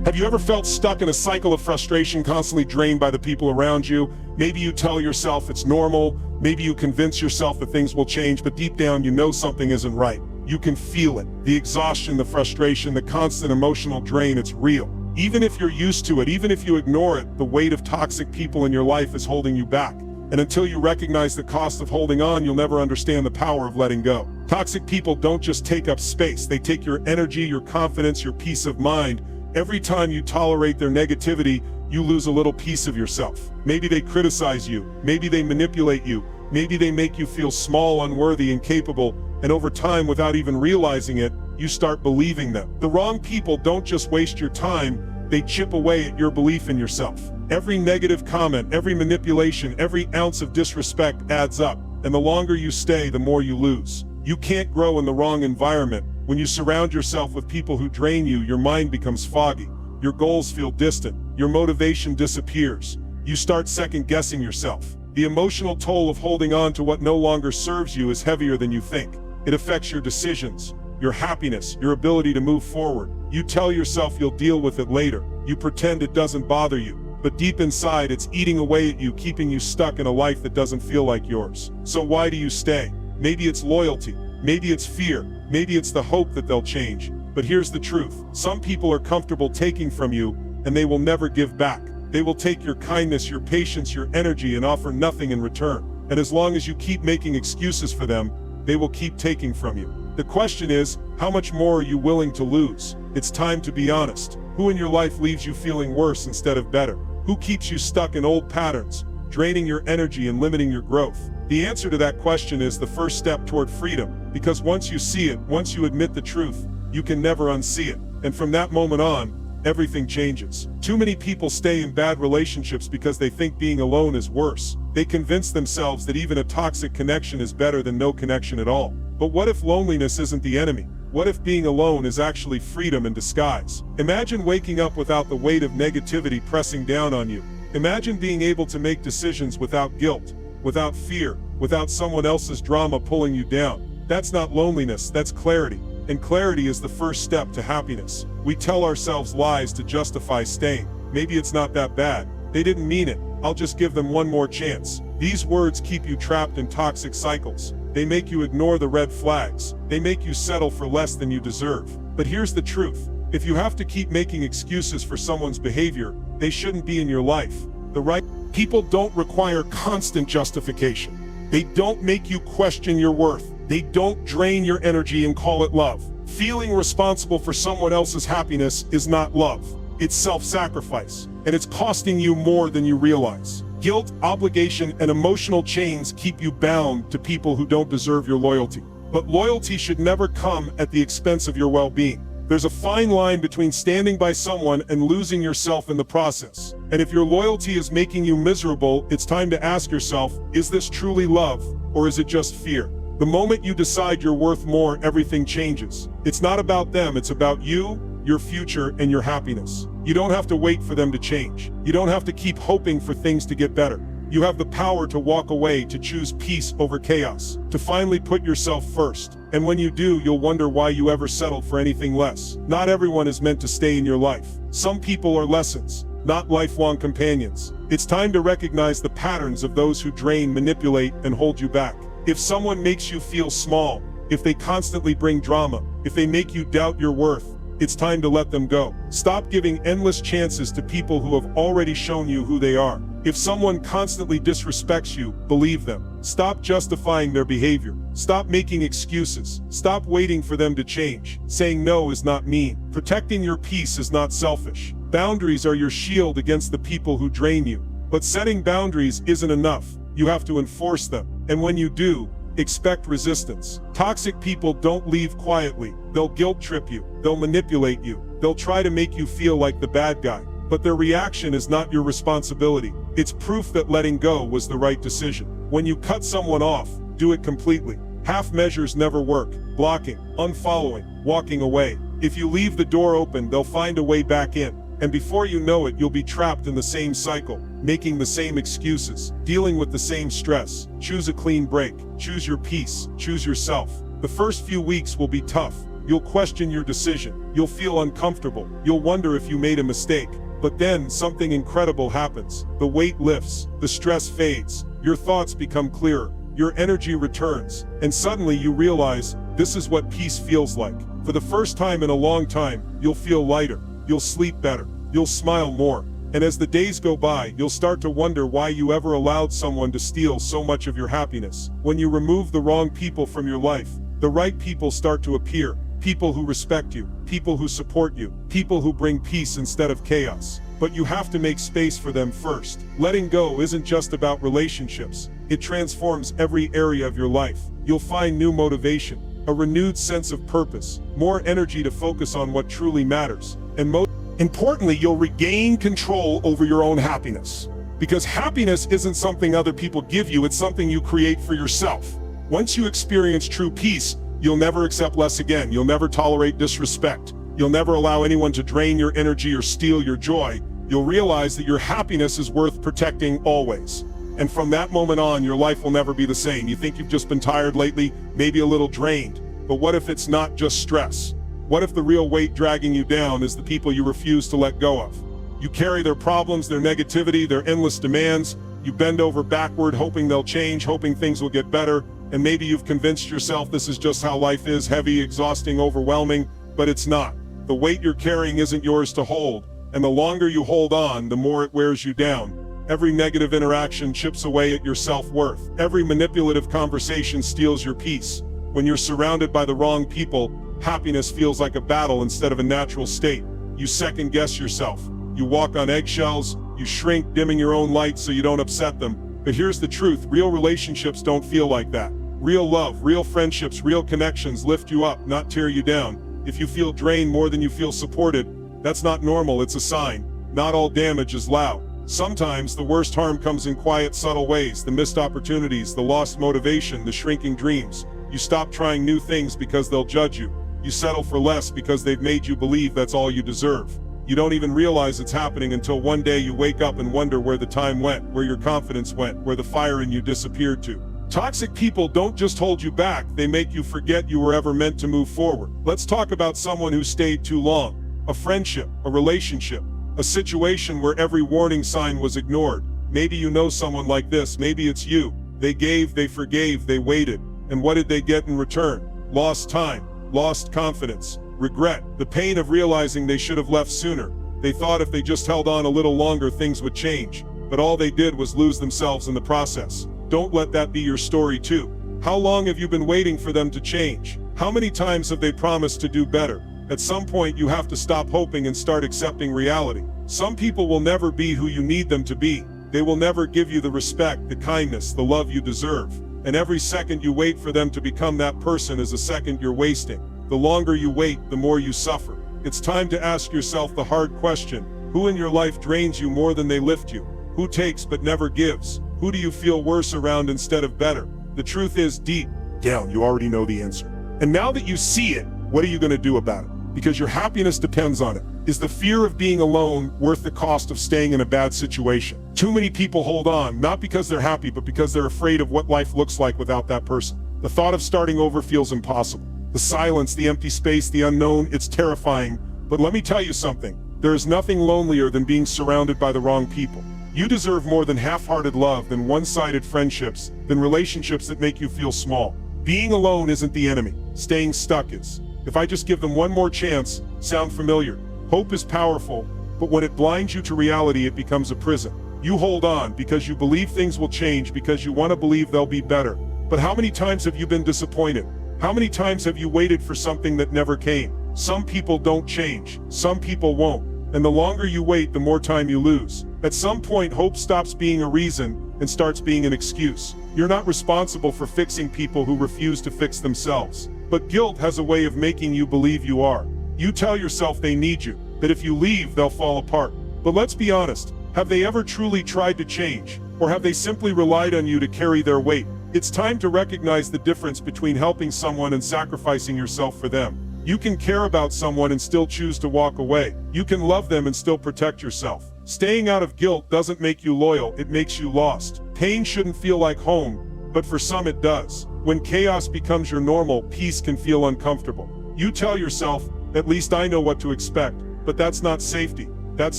Have you ever felt stuck in a cycle of frustration, constantly drained by the people around you? Maybe you tell yourself it's normal, maybe you convince yourself that things will change, but deep down you know something isn't right. You can feel it. The exhaustion, the frustration, the constant emotional drain, it's real. Even if you're used to it, even if you ignore it, the weight of toxic people in your life is holding you back. And until you recognize the cost of holding on, you'll never understand the power of letting go. Toxic people don't just take up space, they take your energy, your confidence, your peace of mind. Every time you tolerate their negativity, you lose a little piece of yourself. Maybe they criticize you, maybe they manipulate you, maybe they make you feel small, unworthy, incapable, and over time, without even realizing it, you start believing them. The wrong people don't just waste your time, they chip away at your belief in yourself. Every negative comment, every manipulation, every ounce of disrespect adds up, and the longer you stay, the more you lose. You can't grow in the wrong environment. When you surround yourself with people who drain you, your mind becomes foggy. Your goals feel distant. Your motivation disappears. You start second-guessing yourself. The emotional toll of holding on to what no longer serves you is heavier than you think. It affects your decisions, your happiness, your ability to move forward. You tell yourself you'll deal with it later. You pretend it doesn't bother you. But deep inside, it's eating away at you, keeping you stuck in a life that doesn't feel like yours. So why do you stay? Maybe it's loyalty. Maybe it's fear. Maybe it's the hope that they'll change. But here's the truth. Some people are comfortable taking from you, and they will never give back. They will take your kindness, your patience, your energy, and offer nothing in return. And as long as you keep making excuses for them, they will keep taking from you. The question is, how much more are you willing to lose? It's time to be honest. Who in your life leaves you feeling worse instead of better? Who keeps you stuck in old patterns, draining your energy and limiting your growth? The answer to that question is the first step toward freedom, because once you see it, once you admit the truth, you can never unsee it. And from that moment on, everything changes. Too many people stay in bad relationships because they think being alone is worse. They convince themselves that even a toxic connection is better than no connection at all. But what if loneliness isn't the enemy? What if being alone is actually freedom in disguise? Imagine waking up without the weight of negativity pressing down on you. Imagine being able to make decisions without guilt, without fear, without someone else's drama pulling you down. That's not loneliness, that's clarity. And clarity is the first step to happiness. We tell ourselves lies to justify staying. Maybe it's not that bad. They didn't mean it. I'll just give them one more chance. These words keep you trapped in toxic cycles. They make you ignore the red flags. They make you settle for less than you deserve. But here's the truth. If you have to keep making excuses for someone's behavior, they shouldn't be in your life. The right people don't require constant justification. They don't make you question your worth. They don't drain your energy and call it love. Feeling responsible for someone else's happiness is not love. It's self-sacrifice, and it's costing you more than you realize. Guilt, obligation, and emotional chains keep you bound to people who don't deserve your loyalty. But loyalty should never come at the expense of your well-being. There's a fine line between standing by someone and losing yourself in the process. And if your loyalty is making you miserable, it's time to ask yourself, is this truly love, or is it just fear? The moment you decide you're worth more, everything changes. It's not about them, it's about you, your future, and your happiness. You don't have to wait for them to change. You don't have to keep hoping for things to get better. You have the power to walk away, to choose peace over chaos, to finally put yourself first. And when you do, you'll wonder why you ever settled for anything less. Not everyone is meant to stay in your life. Some people are lessons, not lifelong companions. It's time to recognize the patterns of those who drain, manipulate, and hold you back. If someone makes you feel small, if they constantly bring drama, if they make you doubt your worth, it's time to let them go. Stop giving endless chances to people who have already shown you who they are. If someone constantly disrespects you, believe them. Stop justifying their behavior. Stop making excuses. Stop waiting for them to change. Saying no is not mean. Protecting your peace is not selfish. Boundaries are your shield against the people who drain you. But setting boundaries isn't enough. You have to enforce them. And when you do, expect resistance. Toxic people don't leave quietly. They'll guilt trip you. They'll manipulate you. They'll try to make you feel like the bad guy. But their reaction is not your responsibility. It's proof that letting go was the right decision. When you cut someone off, do it completely. Half measures never work. Blocking, unfollowing, walking away. If you leave the door open, they'll find a way back in. And before you know it, you'll be trapped in the same cycle, making the same excuses, dealing with the same stress. Choose a clean break. Choose your peace. Choose yourself. The first few weeks will be tough. You'll question your decision. You'll feel uncomfortable. You'll wonder if you made a mistake. But then something incredible happens. The weight lifts, the stress fades, your thoughts become clearer, your energy returns, and suddenly you realize this is what peace feels like. For the first time in a long time, you'll feel lighter, you'll sleep better, you'll smile more. And as the days go by, you'll start to wonder why you ever allowed someone to steal so much of your happiness. When you remove the wrong people from your life, the right people start to appear. People who respect you, people who support you, people who bring peace instead of chaos. But you have to make space for them first. Letting go isn't just about relationships. It transforms every area of your life. You'll find new motivation, a renewed sense of purpose, more energy to focus on what truly matters, and most importantly, you'll regain control over your own happiness. Because happiness isn't something other people give you, it's something you create for yourself. Once you experience true peace, you'll never accept less again. You'll never tolerate disrespect. You'll never allow anyone to drain your energy or steal your joy. You'll realize that your happiness is worth protecting always. And from that moment on, your life will never be the same. You think you've just been tired lately, maybe a little drained. But what if it's not just stress? What if the real weight dragging you down is the people you refuse to let go of? You carry their problems, their negativity, their endless demands. You bend over backward, hoping they'll change, hoping things will get better. And maybe you've convinced yourself this is just how life is, heavy, exhausting, overwhelming, but it's not. The weight you're carrying isn't yours to hold, and the longer you hold on, the more it wears you down. Every negative interaction chips away at your self-worth. Every manipulative conversation steals your peace. When you're surrounded by the wrong people, happiness feels like a battle instead of a natural state. You second-guess yourself. You walk on eggshells, you shrink, dimming your own light so you don't upset them. But here's the truth, real relationships don't feel like that. Real love, real friendships, real connections lift you up, not tear you down. If you feel drained more than you feel supported, that's not normal, it's a sign. Not all damage is loud. Sometimes the worst harm comes in quiet, subtle ways. The missed opportunities, the lost motivation, the shrinking dreams. You stop trying new things because they'll judge you. You settle for less because they've made you believe that's all you deserve. You don't even realize it's happening until one day you wake up and wonder where the time went, where your confidence went, where the fire in you disappeared to. Toxic people don't just hold you back, they make you forget you were ever meant to move forward. Let's talk about someone who stayed too long. A friendship, a relationship, a situation where every warning sign was ignored. Maybe you know someone like this, maybe it's you. They gave, they forgave, they waited. And what did they get in return? Lost time, lost confidence, regret, the pain of realizing they should have left sooner. They thought if they just held on a little longer, things would change. But all they did was lose themselves in the process. Don't let that be your story too. How long have you been waiting for them to change? How many times have they promised to do better? At some point you have to stop hoping and start accepting reality. Some people will never be who you need them to be. They will never give you the respect, the kindness, the love you deserve. And every second you wait for them to become that person is a second you're wasting. The longer you wait, the more you suffer. It's time to ask yourself the hard question. Who in your life drains you more than they lift you? Who takes but never gives? Who do you feel worse around instead of better? The truth is, deep down, you already know the answer. And now that you see it, what are you going to do about it? Because your happiness depends on it. Is the fear of being alone worth the cost of staying in a bad situation? Too many people hold on, not because they're happy, but because they're afraid of what life looks like without that person. The thought of starting over feels impossible. The silence, the empty space, the unknown, it's terrifying. But let me tell you something. There is nothing lonelier than being surrounded by the wrong people. You deserve more than half-hearted love, than one-sided friendships, than relationships that make you feel small. Being alone isn't the enemy. Staying stuck is. If I just give them one more chance, sound familiar? Hope is powerful, but when it blinds you to reality, it becomes a prison. You hold on because you believe things will change, because you want to believe they'll be better. But how many times have you been disappointed? How many times have you waited for something that never came? Some people don't change. Some people won't. And the longer you wait, the more time you lose. At some point, hope stops being a reason and starts being an excuse. You're not responsible for fixing people who refuse to fix themselves. But guilt has a way of making you believe you are. You tell yourself they need you, that if you leave, they'll fall apart. But let's be honest, have they ever truly tried to change? Or have they simply relied on you to carry their weight? It's time to recognize the difference between helping someone and sacrificing yourself for them. You can care about someone and still choose to walk away. You can love them and still protect yourself. Staying out of guilt doesn't make you loyal, it makes you lost. Pain shouldn't feel like home, but for some it does. When chaos becomes your normal, peace can feel uncomfortable. You tell yourself, at least I know what to expect, but that's not safety, that's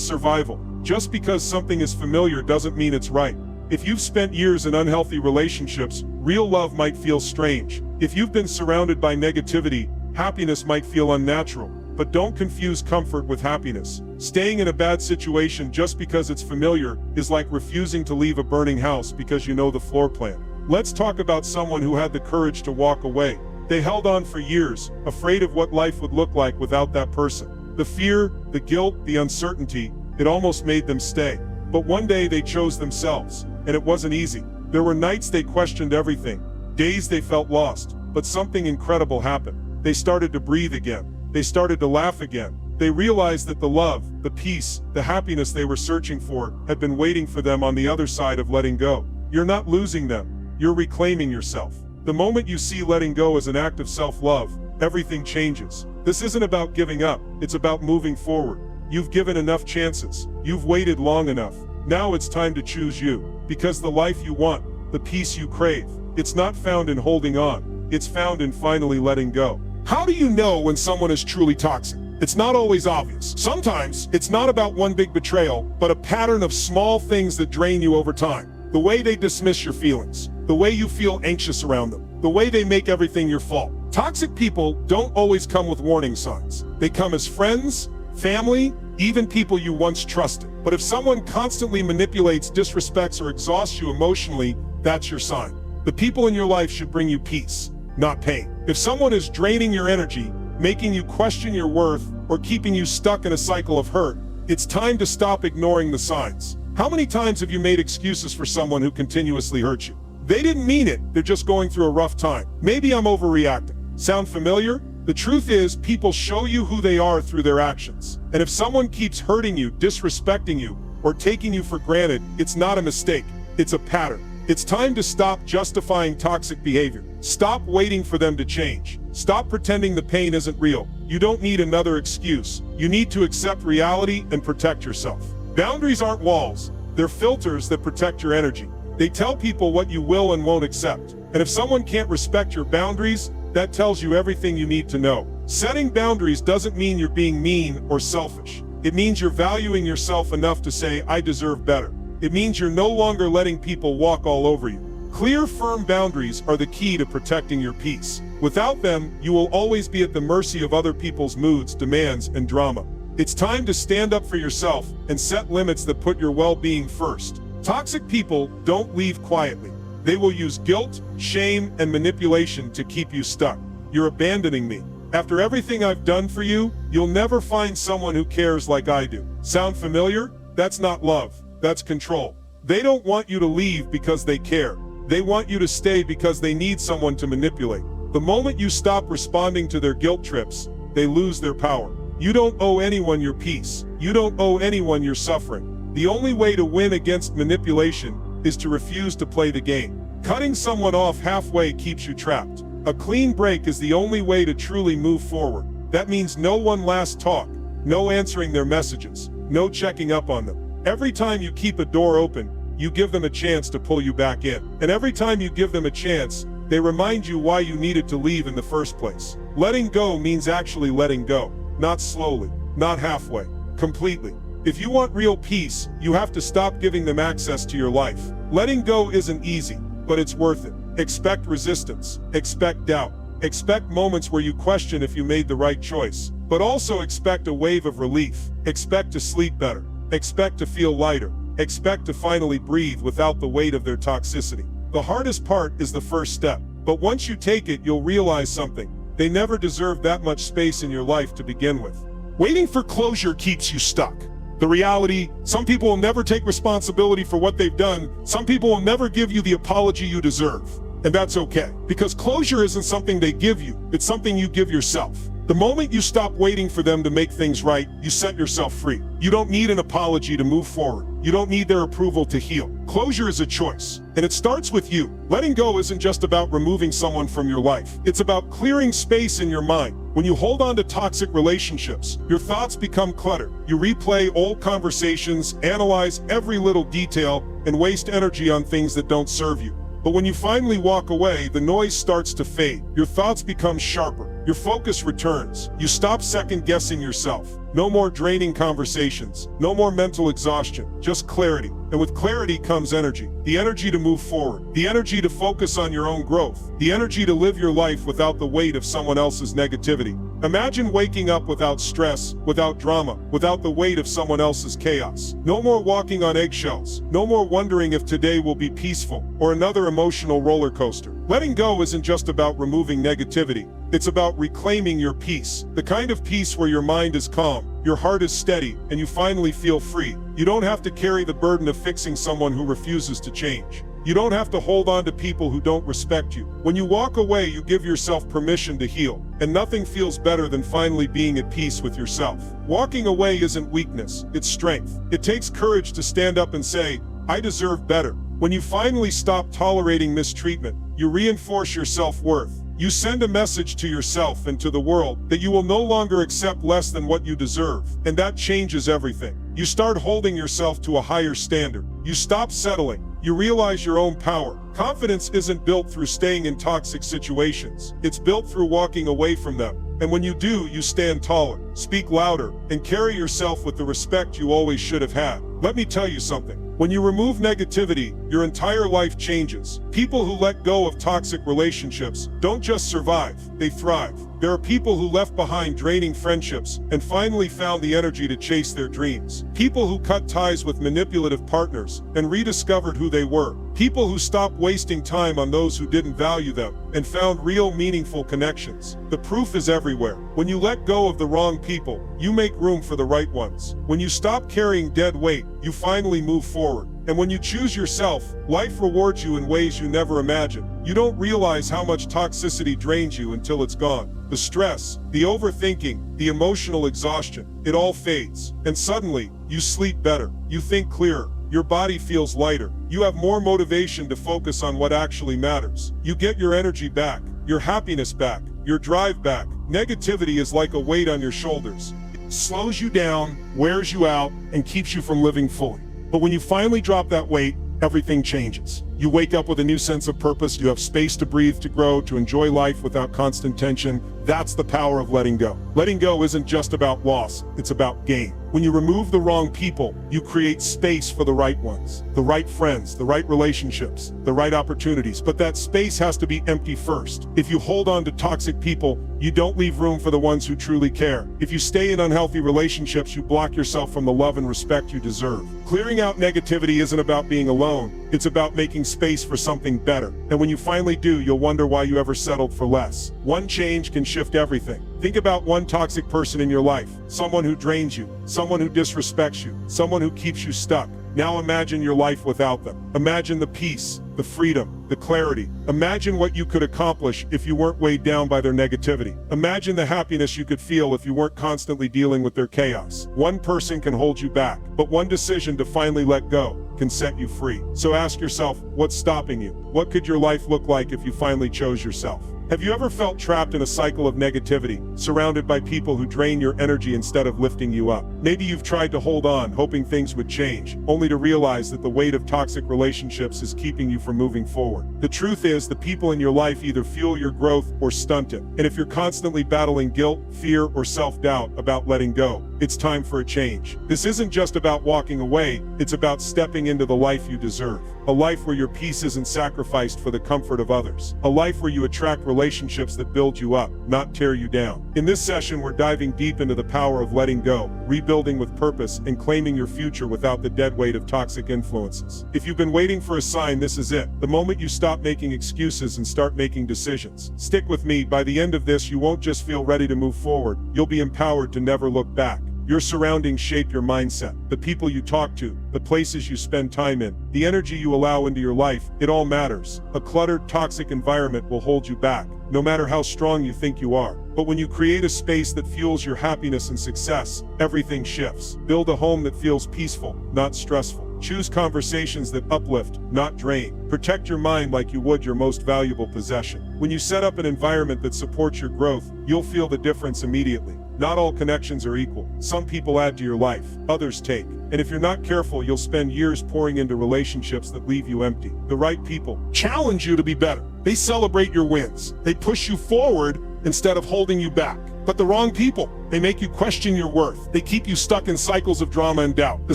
survival. Just because something is familiar doesn't mean it's right. If you've spent years in unhealthy relationships, real love might feel strange. If you've been surrounded by negativity, happiness might feel unnatural. But don't confuse comfort with happiness. Staying in a bad situation just because it's familiar is like refusing to leave a burning house because you know the floor plan. Let's talk about someone who had the courage to walk away. They held on for years, afraid of what life would look like without that person. The fear, the guilt, the uncertainty, it almost made them stay. But one day they chose themselves, and it wasn't easy. There were nights they questioned everything, days they felt lost, but something incredible happened. They started to breathe again. They started to laugh again. They realized that the love, the peace, the happiness they were searching for had been waiting for them on the other side of letting go. You're not losing them, you're reclaiming yourself. The moment you see letting go as an act of self-love, everything changes. This isn't about giving up, it's about moving forward. You've given enough chances. You've waited long enough. Now it's time to choose you. Because the life you want, the peace you crave, it's not found in holding on. It's found in finally letting go. How do you know when someone is truly toxic? It's not always obvious. Sometimes it's not about one big betrayal, but a pattern of small things that drain you over time. The way they dismiss your feelings, the way you feel anxious around them, the way they make everything your fault. Toxic people don't always come with warning signs. They come as friends, family, even people you once trusted. But if someone constantly manipulates, disrespects, or exhausts you emotionally, that's your sign. The people in your life should bring you peace, not pain. If someone is draining your energy, making you question your worth, or keeping you stuck in a cycle of hurt, it's time to stop ignoring the signs. How many times have you made excuses for someone who continuously hurts you? They didn't mean it, they're just going through a rough time. Maybe I'm overreacting. Sound familiar? The truth is, people show you who they are through their actions. And if someone keeps hurting you, disrespecting you, or taking you for granted, it's not a mistake, it's a pattern. It's time to stop justifying toxic behavior. Stop waiting for them to change. Stop pretending the pain isn't real. You don't need another excuse. You need to accept reality and protect yourself. Boundaries aren't walls. They're filters that protect your energy. They tell people what you will and won't accept. And if someone can't respect your boundaries, that tells you everything you need to know. Setting boundaries doesn't mean you're being mean or selfish. It means you're valuing yourself enough to say, I deserve better. It means you're no longer letting people walk all over you. Clear, firm boundaries are the key to protecting your peace. Without them, you will always be at the mercy of other people's moods, demands, and drama. It's time to stand up for yourself and set limits that put your well-being first. Toxic people don't leave quietly. They will use guilt, shame, and manipulation to keep you stuck. You're abandoning me. After everything I've done for you, you'll never find someone who cares like I do. Sound familiar? That's not love. That's control. They don't want you to leave because they care. They want you to stay because they need someone to manipulate. The moment you stop responding to their guilt trips, they lose their power. You don't owe anyone your peace. You don't owe anyone your suffering. The only way to win against manipulation is to refuse to play the game. Cutting someone off halfway keeps you trapped. A clean break is the only way to truly move forward. That means no one last talk, no answering their messages, no checking up on them. Every time you keep a door open, you give them a chance to pull you back in. And every time you give them a chance, they remind you why you needed to leave in the first place. Letting go means actually letting go. Not slowly, not halfway, completely. If you want real peace, you have to stop giving them access to your life. Letting go isn't easy, but it's worth it. Expect resistance, expect doubt, expect moments where you question if you made the right choice, but also expect a wave of relief. Expect to sleep better, expect to feel lighter, expect to finally breathe without the weight of their toxicity. The hardest part is the first step, but once you take it, you'll realize something. They never deserved that much space in your life to begin with. Waiting for closure keeps you stuck. The reality, some people will never take responsibility for what they've done. Some people will never give you the apology you deserve. And that's okay, because closure isn't something they give you, it's something you give yourself. The moment you stop waiting for them to make things right, you set yourself free. You don't need an apology to move forward. You don't need their approval to heal. Closure is a choice, and it starts with you. Letting go isn't just about removing someone from your life. It's about clearing space in your mind. When you hold on to toxic relationships, your thoughts become cluttered. You replay old conversations, analyze every little detail, and waste energy on things that don't serve you. But when you finally walk away, the noise starts to fade. Your thoughts become sharper. Your focus returns. You stop second-guessing yourself. No more draining conversations. No more mental exhaustion. Just clarity. And with clarity comes energy. The energy to move forward. The energy to focus on your own growth. The energy to live your life without the weight of someone else's negativity. Imagine waking up without stress, without drama, without the weight of someone else's chaos. No more walking on eggshells. No more wondering if today will be peaceful or another emotional roller coaster. Letting go isn't just about removing negativity. It's about reclaiming your peace. The kind of peace where your mind is calm, your heart is steady, and you finally feel free. You don't have to carry the burden of fixing someone who refuses to change. You don't have to hold on to people who don't respect you. When you walk away, you give yourself permission to heal, and nothing feels better than finally being at peace with yourself. Walking away isn't weakness, it's strength. It takes courage to stand up and say, I deserve better. When you finally stop tolerating mistreatment, you reinforce your self-worth. You send a message to yourself and to the world that you will no longer accept less than what you deserve, and that changes everything. You start holding yourself to a higher standard. You stop settling. You realize your own power. Confidence isn't built through staying in toxic situations. It's built through walking away from them. And when you do, you stand taller, speak louder, and carry yourself with the respect you always should have had. Let me tell you something. When you remove negativity, your entire life changes. People who let go of toxic relationships don't just survive, they thrive. There are people who left behind draining friendships and finally found the energy to chase their dreams. People who cut ties with manipulative partners and rediscovered who they were. People who stopped wasting time on those who didn't value them and found real meaningful connections. The proof is everywhere. When you let go of the wrong people, you make room for the right ones. When you stop carrying dead weight, you finally move forward. And when you choose yourself, life rewards you in ways you never imagined. You don't realize how much toxicity drains you until it's gone. The stress, the overthinking, the emotional exhaustion, it all fades. And suddenly, you sleep better, you think clearer, your body feels lighter, you have more motivation to focus on what actually matters. You get your energy back, your happiness back, your drive back. Negativity is like a weight on your shoulders. It slows you down, wears you out, and keeps you from living fully. But when you finally drop that weight, everything changes. You wake up with a new sense of purpose, you have space to breathe, to grow, to enjoy life without constant tension. That's the power of letting go. Letting go isn't just about loss, it's about gain. When you remove the wrong people, you create space for the right ones, the right friends, the right relationships, the right opportunities. But that space has to be empty first. If you hold on to toxic people, you don't leave room for the ones who truly care. If you stay in unhealthy relationships, you block yourself from the love and respect you deserve. Clearing out negativity isn't about being alone, it's about making space for something better. And when you finally do, you'll wonder why you ever settled for less. One change can shift everything. Think about one toxic person in your life, someone who drains you, someone who disrespects you, someone who keeps you stuck. Now imagine your life without them. Imagine the peace, the freedom, the clarity. Imagine what you could accomplish if you weren't weighed down by their negativity. Imagine the happiness you could feel if you weren't constantly dealing with their chaos. One person can hold you back, but one decision to finally let go can set you free. So ask yourself, what's stopping you? What could your life look like if you finally chose yourself? Have you ever felt trapped in a cycle of negativity, surrounded by people who drain your energy instead of lifting you up? Maybe you've tried to hold on, hoping things would change, only to realize that the weight of toxic relationships is keeping you from moving forward. The truth is, the people in your life either fuel your growth or stunt it. And if you're constantly battling guilt, fear, or self-doubt about letting go, it's time for a change. This isn't just about walking away, it's about stepping into the life you deserve. A life where your peace isn't sacrificed for the comfort of others. A life where you attract relationships that build you up, not tear you down. In this session, we're diving deep into the power of letting go, rebuilding with purpose, and claiming your future without the dead weight of toxic influences. If you've been waiting for a sign, this is it. The moment you stop making excuses and start making decisions. Stick with me. By the end of this, you won't just feel ready to move forward, you'll be empowered to never look back. Your surroundings shape your mindset. The people you talk to, the places you spend time in, the energy you allow into your life, it all matters. A cluttered, toxic environment will hold you back, no matter how strong you think you are. But when you create a space that fuels your happiness and success, everything shifts. Build a home that feels peaceful, not stressful. Choose conversations that uplift, not drain. Protect your mind like you would your most valuable possession. When you set up an environment that supports your growth, you'll feel the difference immediately. Not all connections are equal. Some people add to your life, others take. And if you're not careful, you'll spend years pouring into relationships that leave you empty. The right people challenge you to be better. They celebrate your wins. They push you forward instead of holding you back. But the wrong people, they make you question your worth. They keep you stuck in cycles of drama and doubt. The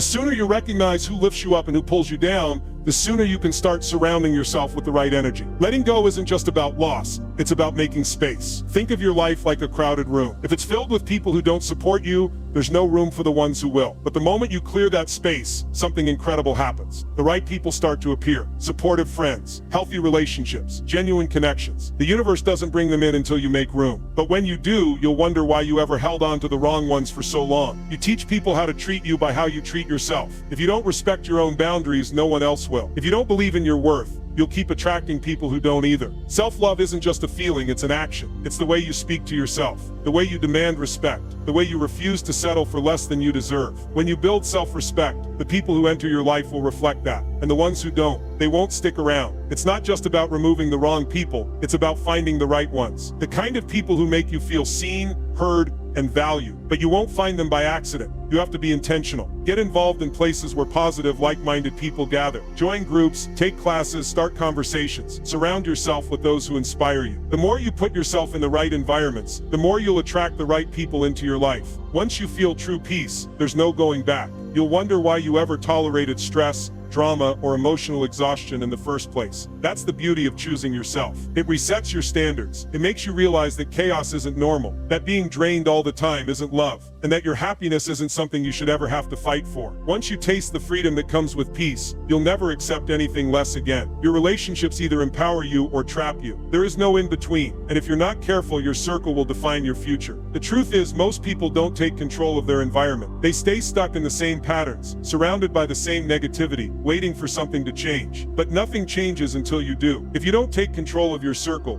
sooner you recognize who lifts you up and who pulls you down, the sooner you can start surrounding yourself with the right energy. Letting go isn't just about loss, it's about making space. Think of your life like a crowded room. If it's filled with people who don't support you, there's no room for the ones who will. But the moment you clear that space, something incredible happens. The right people start to appear. Supportive friends, healthy relationships, genuine connections. The universe doesn't bring them in until you make room. But when you do, you'll wonder why you ever held on to the wrong ones for so long. You teach people how to treat you by how you treat yourself. If you don't respect your own boundaries, no one else will. If you don't believe in your worth, you'll keep attracting people who don't either. Self-love isn't just a feeling, it's an action. It's the way you speak to yourself, the way you demand respect, the way you refuse to settle for less than you deserve. When you build self-respect, the people who enter your life will reflect that. And the ones who don't, they won't stick around. It's not just about removing the wrong people, it's about finding the right ones. The kind of people who make you feel seen, heard, and valued. But you won't find them by accident. You have to be intentional. Get involved in places where positive, like-minded people gather. Join groups, take classes, start conversations. Surround yourself with those who inspire you. The more you put yourself in the right environments, the more you'll attract the right people into your life. Once you feel true peace, there's no going back. You'll wonder why you ever tolerated stress, drama, or emotional exhaustion in the first place. That's the beauty of choosing yourself. It resets your standards. It makes you realize that chaos isn't normal, that being drained all the time isn't love, and that your happiness isn't something you should ever have to fight for. Once you taste the freedom that comes with peace, you'll never accept anything less again. Your relationships either empower you or trap you. There is no in-between, and if you're not careful, your circle will define your future. The truth is, most people don't take control of their environment. They stay stuck in the same patterns, surrounded by the same negativity, waiting for something to change. But nothing changes until you do. If you don't take control of your circle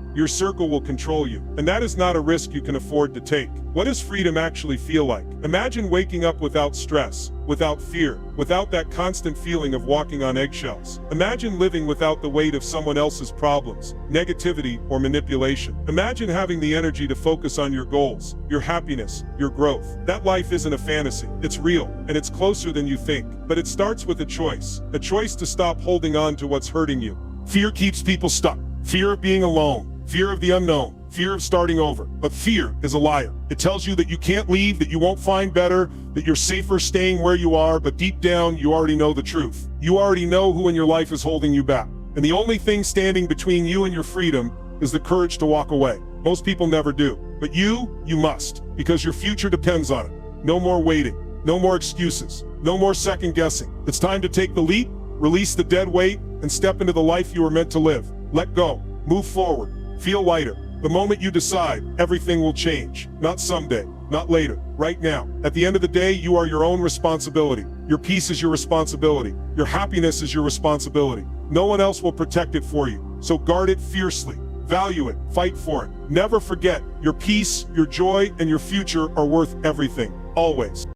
will control you. And that is not a risk you can afford to take. What does freedom actually feel like? Imagine waking up without stress, without fear, without that constant feeling of walking on eggshells. Imagine living without the weight of someone else's problems, negativity, or manipulation. Imagine having the energy to focus on your goals, your happiness, your growth. That life isn't a fantasy. It's real, and it's closer than you think. But it starts with a choice to stop holding on to what's hurting you. Fear keeps people stuck. Fear of being alone, fear of the unknown, fear of starting over. But fear is a liar. It tells you that you can't leave, that you won't find better, that you're safer staying where you are, but deep down, you already know the truth. You already know who in your life is holding you back. And the only thing standing between you and your freedom is the courage to walk away. Most people never do. But you must, because your future depends on it. No more waiting, no more excuses, no more second guessing. It's time to take the leap, release the dead weight, and step into the life you were meant to live. Let go, move forward, feel lighter. The moment you decide, everything will change. Not someday, not later, right now. At the end of the day, you are your own responsibility. Your peace is your responsibility. Your happiness is your responsibility. No one else will protect it for you. So guard it fiercely. Value it, fight for it. Never forget, your peace, your joy, and your future are worth everything, always.